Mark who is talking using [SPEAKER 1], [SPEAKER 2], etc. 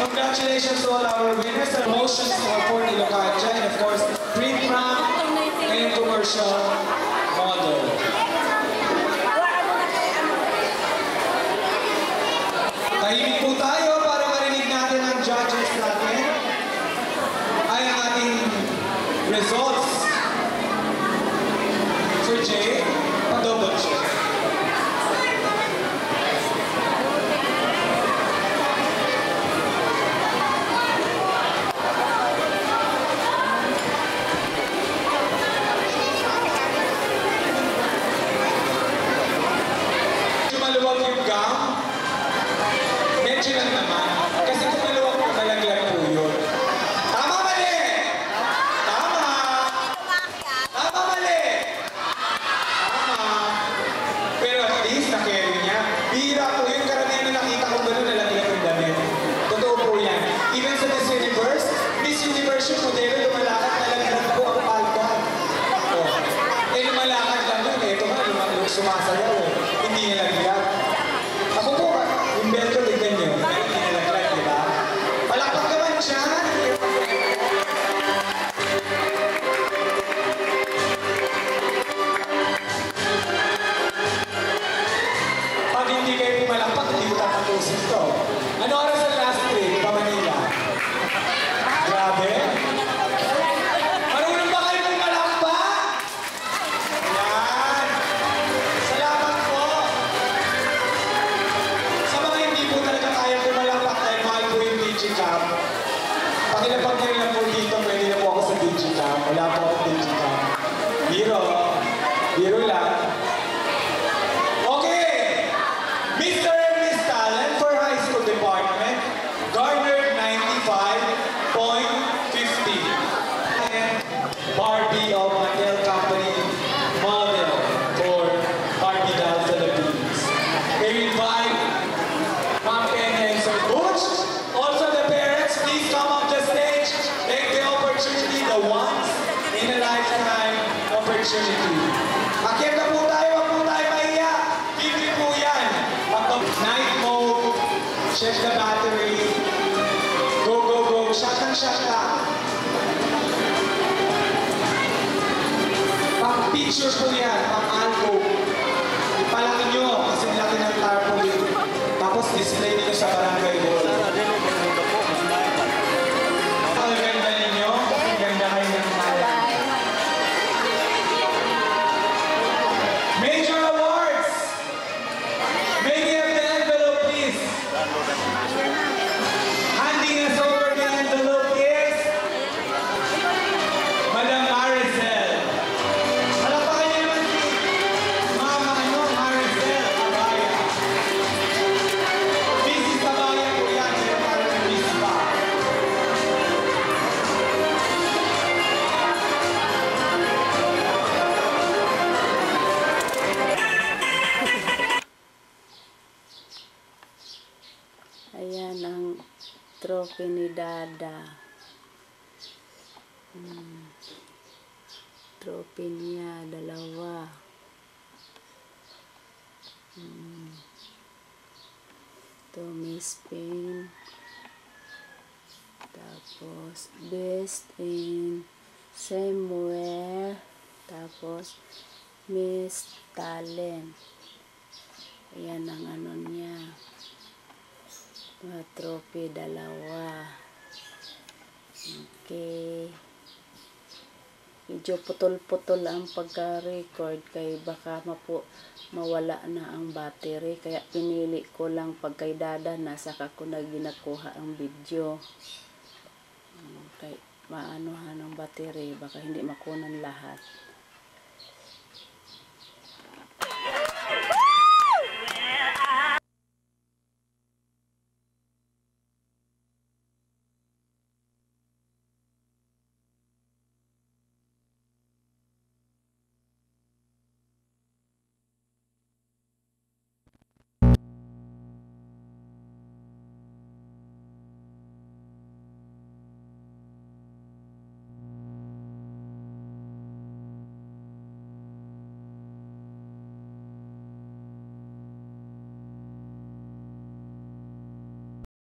[SPEAKER 1] Congratulations to all our winners. Promotions for Fort Ilocos and of course, pre-prom and commercial model. Tahimik po tayo para marinig natin ang judges natin. Ay ang ating results. Sir Jay, pa-double check. Medyo lang naman. Kasi kung maluwag po, malaglag po yun. Tama, mali! Tama! Tama, mali! Tama! Pero at least, na-carry niya. Bihira po yun. Karamihan na nakita ko gano'n, nalaglag yung damit. Totoo po yan. Even sa Miss Universe yung modelo, lumalakad, nalaglag po ang palda. Oh. Eh, lumalakad lang yun. Ito nga, sumasayaw. Hindi nalaglag. Ako po, yung belt ko, tignan nyo. Hindi nalaglag, diba? Palakpak naman siya. Pag hindi kayo pumalakpak, hindi ko tatapusin to. Ano oras ang last trip pa Manila? Grabe? Marunong ba kayo pumalakpak? Yan. Salamat. opportunity. Akyat na po tayo, wag po tayo mahiya. Libre po yan. Night mode, check the battery. Go, go, go. Shot lang. Pang-picture po yan, pang-album. Ipalaki nyo kasi laki ng tarpaulin. Tapos display nyo sa barangay hall. Ang ganda ninyo, ang ganda kayo ng talent. Major awards! May we have the envelope, please? Handing us over the envelope is Madam Maricel. Palakpakan niyo naman si Mama Maricel Abaya. Mrs. Abaya po yan, pero parang Miss pa.
[SPEAKER 2] Ayan ang trophy ni Dada. Trophy niya, dalawa. Ito, Miss Payne. Tapos, Best in Somewhere. Tapos, Miss Talent. Ayan ang ano niya. Mga trophy, dalawa. Okay. Medyo putol-putol ang pagka-record kay baka mawala na ang battery. Kaya pinili ko lang pag kay Dada na saka ko na ginakuha ang video. Kay maanuhan ang battery, baka hindi makunan lahat.